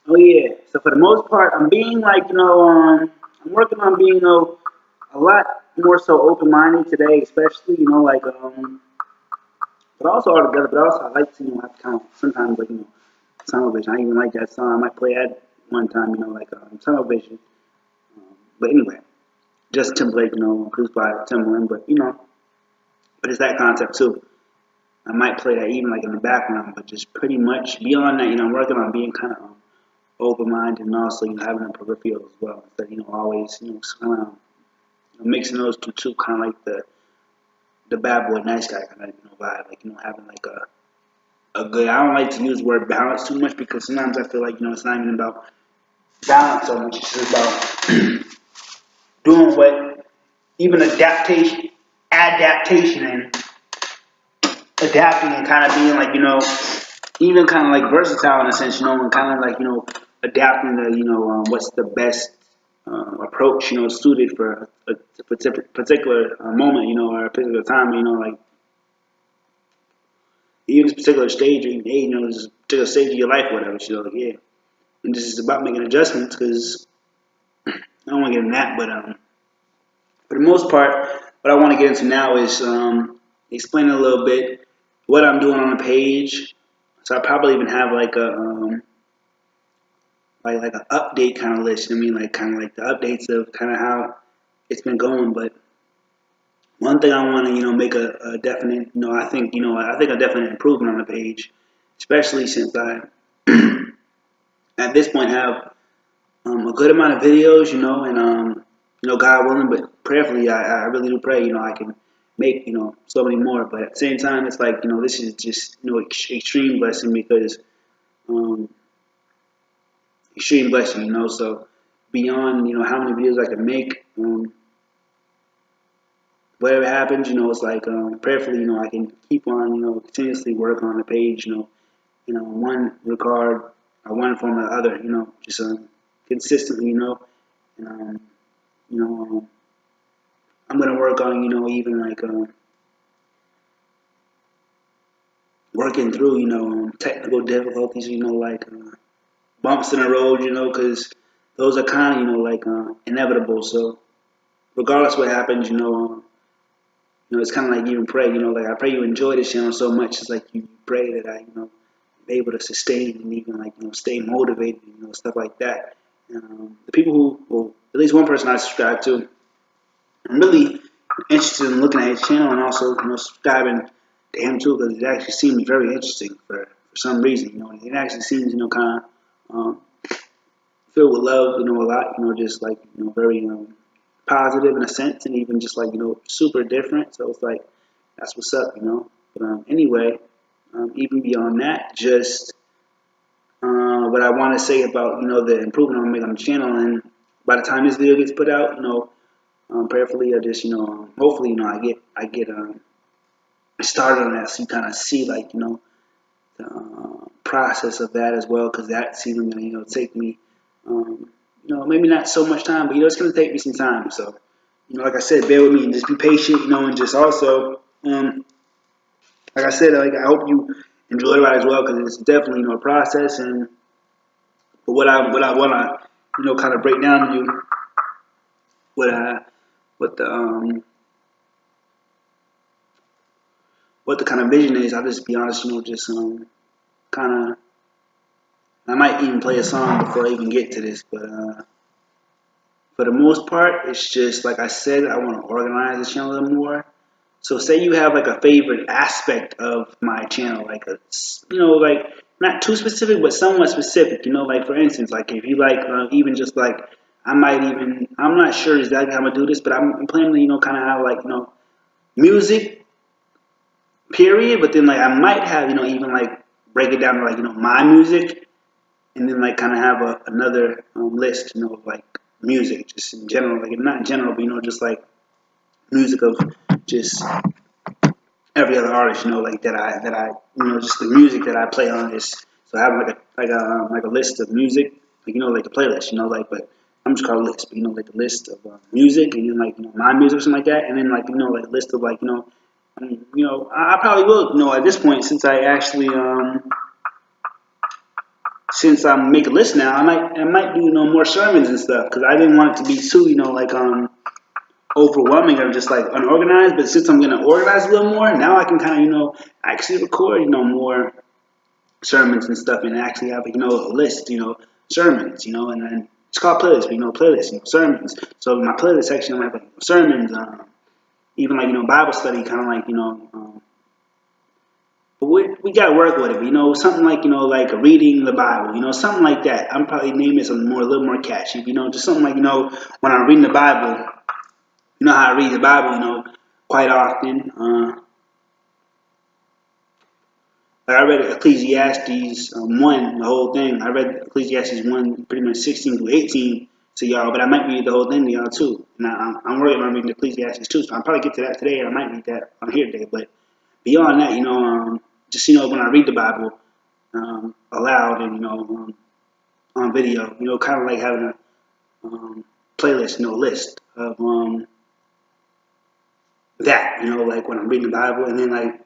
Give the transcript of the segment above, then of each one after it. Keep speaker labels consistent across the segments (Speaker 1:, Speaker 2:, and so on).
Speaker 1: Oh yeah. So for the most part, I'm being like I'm working on being a lot more so open-minded today, especially but also all together. But also I like to have kind of sometimes Summer Vision. I even like that song. I might play that one time. Summer Vision. But anyway, just Timberlake. Produced by Timberland. But it's that concept too. I might play that even like in the background, but just pretty much beyond that, I'm working on being kind of open minded and also having a peripheral as well. Instead, always kind of mixing those two, kind of like the bad boy nice guy kind of vibe, like having like a good. I don't like to use the word balance too much because sometimes I feel like it's not even about balance so much. It's just about doing what even adaptation and adapting and kind of being like even kind of like versatile in a sense, and kind of like adapting to what's the best approach suited for a particular moment, or a particular time, like even this particular stage or even age, this particular stage of your life, or whatever. So like, yeah, and this is about making adjustments because I don't want to get in that, but for the most part, what I want to get into now is explaining a little bit what I'm doing on the page. So I probably even have like a like an update kind of list. I mean, like kind of like the updates of kind of how it's been going. But one thing I want to make a definite I think a definite improvement on the page, especially since I at this point have a good amount of videos, and God willing, but prayerfully, I really do pray, I can make so many more. But at the same time, it's like this is just extreme blessing because um, extreme blessing, So beyond how many videos I can make, whatever happens, it's like prayerfully, I can keep on continuously work on the page, one regard or one form or the other, just consistently, and you know I'm gonna work on even like working through technical difficulties, like bumps in the road, because those are kind of like inevitable. So regardless of what happens, it's kind of like even pray, like I pray you enjoy this channel so much. It's like you pray that I am able to sustain and even like stay motivated, stuff like that. The people who, well, at least one person I subscribe to, I'm really interested in looking at his channel and also subscribing to him too because it actually seems very interesting for some reason. It actually seems kind of filled with love. A lot. Just like very positive in a sense, and even just like super different. So it's like that's what's up. But anyway, even beyond that, just what I want to say about the improvement I'm making on the channel, and by the time this video gets put out, prayerfully, I just hopefully I get started on that, so you kind of see like the process of that as well, because that's even gonna take me maybe not so much time, but it's gonna take me some time. So like I said, bear with me and just be patient, and just also like I said, like I hope you enjoy it as well, because it's definitely a process. And but what I want to kind of break down to you what I what the what the kind of vision is. I'll just be honest, just kind of. I might even play a song before I even get to this, but for the most part, it's just like I said, I want to organize the channel a little more. So say you have like a favorite aspect of my channel, like like not too specific, but somewhat specific. Like for instance, like if you like even just like I'm not sure exactly how I'm gonna do this, but I'm planning to kind of have like music period, but then like I might have even like break it down to like my music, and then like kind of have another list, of like music, just in general, like not in general, but just like music of just every other artist, like that I just the music that I play on this. So I have like a list of music, like like a playlist, like, but I'm just called a list, but like a list of music, and then like my music or something like that, and then like like a list of like I probably will at this point, since I actually since I'm making a list now, I might do more sermons and stuff because I didn't want it to be too like overwhelming or just like unorganized. But since I'm gonna organize a little more, now I can kind of actually record more sermons and stuff and actually have a list sermons and then it's called playlist, but playlist sermons. So in my playlist section I have like sermons, even like Bible study, kind of like but we got to work with it. Something like like reading the Bible. Something like that. I'm probably naming something a little more catchy. Just something like when I'm reading the Bible. How I read the Bible. Quite often. Like I read Ecclesiastes 1, the whole thing. I read Ecclesiastes 1, pretty much 16 through 18 to y'all, but I might read the whole thing to y'all too. And I'm working on reading Ecclesiastes too, so I'll probably get to that today. I might read that on here today, but beyond that, just when I read the Bible aloud and on video, kind of like having a playlist, list of that, like when I'm reading the Bible, and then like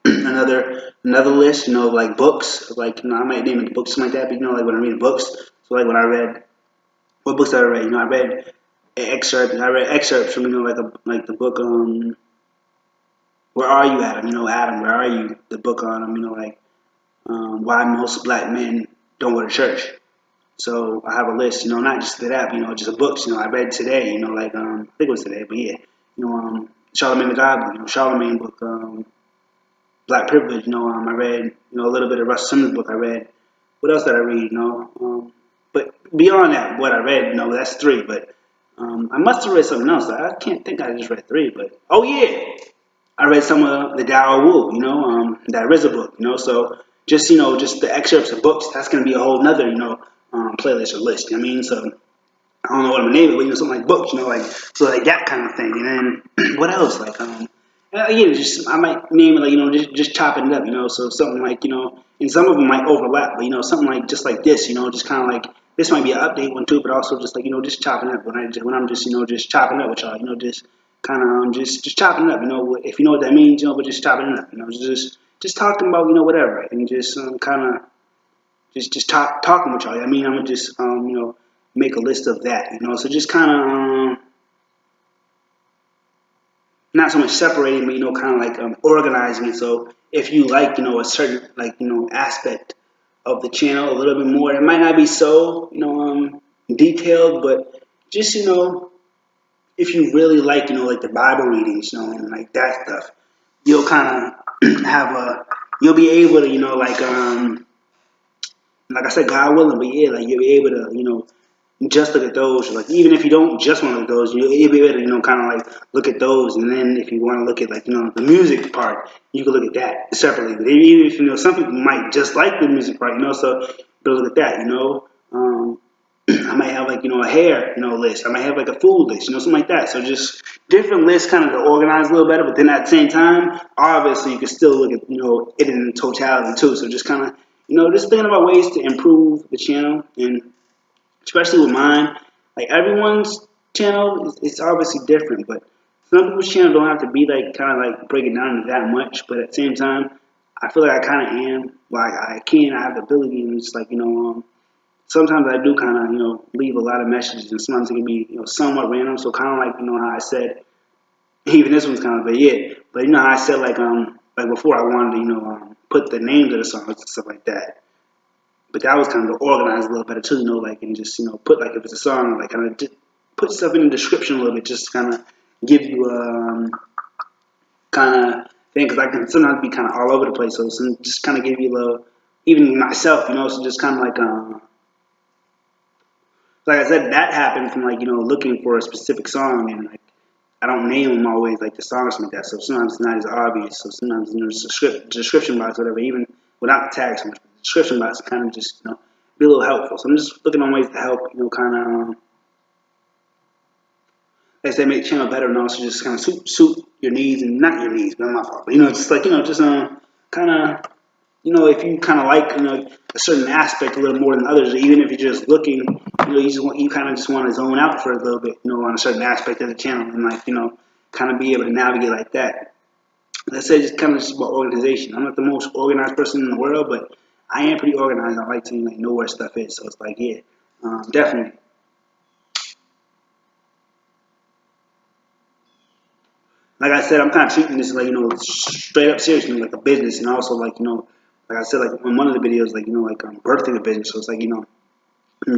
Speaker 1: another list, like books, like I might name it books, something like that, but like when I'm reading books, so like when I read, what books did I read? I read excerpts from like the book Where Are You, Adam? Adam, Where Are You? The book on like why most black men don't go to church. So I have a list, not just of that, but just books, I read today, like I think it was today, but yeah, Charlemagne the God, Charlemagne book, Black Privilege, I read, a little bit of Russ Simmons book I read. What else did I read, but beyond that, what I read, that's three, but I must have read something else. I can't think I just read three, but oh yeah, I read some of the Dao Wu, that RZA book, so just just the excerpts of books. That's gonna be a whole nother playlist or list. So I don't know what I'm gonna name it, but something like books, like so like that kind of thing. And then what else? Like again, just I might name it like just chopping it up, so something like and some of them might overlap, but something like just like this, just kind of like this might be an update one too, but also just like just chopping up when I'm just just chopping up with y'all, just kind of just chopping up, if you know what that means, but just chopping it up, just talking about whatever, and just kind of just talking with y'all. I'm gonna just make a list of that, so just kind of not so much separating, but kind of like organizing it. So if you like a certain like aspect of the channel a little bit more, it might not be so detailed, but just if you really like like the Bible readings, and like that stuff, you'll kind of have you'll be able to like I said, God willing, but yeah, like you'll be able to just look at those. Like even if you don't just want to look at those, you'll be able to kind of like look at those, and then if you want to look at like the music part, you can look at that separately. But even if some people might just like the music part, so you'll look at that. I might have like a hair list. I might have like a food list, something like that. So just different lists, kind of to organize a little better. But then at the same time, obviously you can still look at it in totality too. So just kind of just thinking about ways to improve the channel, and especially with mine, like everyone's channel it's obviously different, but some people's channel don't have to be like kind of like break it down to that much. But at the same time, I feel like I kind of am. Like I have the ability, and it's like sometimes I do kind of leave a lot of messages, and sometimes it can be somewhat random. So kind of like how I said, even this one's kind of, but yeah, but how I said like before I wanted to put the names of the songs and stuff like that. But that was kind of organized a little better too, like and just put like if it's a song, like kind of just put stuff in the description a little bit, just kind of give you kind of thing, because I can sometimes be kind of all over the place, so just kind of give you a little, even myself, so just kind of like I said, that happened from like looking for a specific song, and like I don't name them always like the songs like that, so sometimes it's not as obvious. So sometimes the description box, whatever, even without the tags, so much, the description box kind of just be a little helpful. So I'm just looking on ways to help kind of as they make the channel better, and also just kind of suit your needs, and not your needs, but not my fault. But just like just kind of if you kind of like a certain aspect a little more than others, or even if you're just looking, you kind of just want to zone out for a little bit, on a certain aspect of the channel, and like kind of be able to navigate like that. Let's say just kind of just about organization. I'm not the most organized person in the world, but I am pretty organized. I like to like know where stuff is. So it's like, yeah, definitely. Like I said, I'm kind of treating this like straight up serious, like a business, and also like like I said, like in one of the videos, like like birthing a business. So it's like you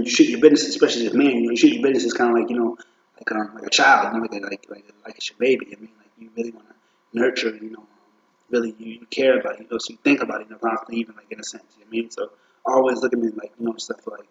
Speaker 1: treat your business, especially as a man, you treat your business as kind of like like a child, like it's your baby. I mean, like you really want to nurture, it, really you care about it, so you think about it, constantly, even like in a sense. You know what I mean, so always look at me like stuff like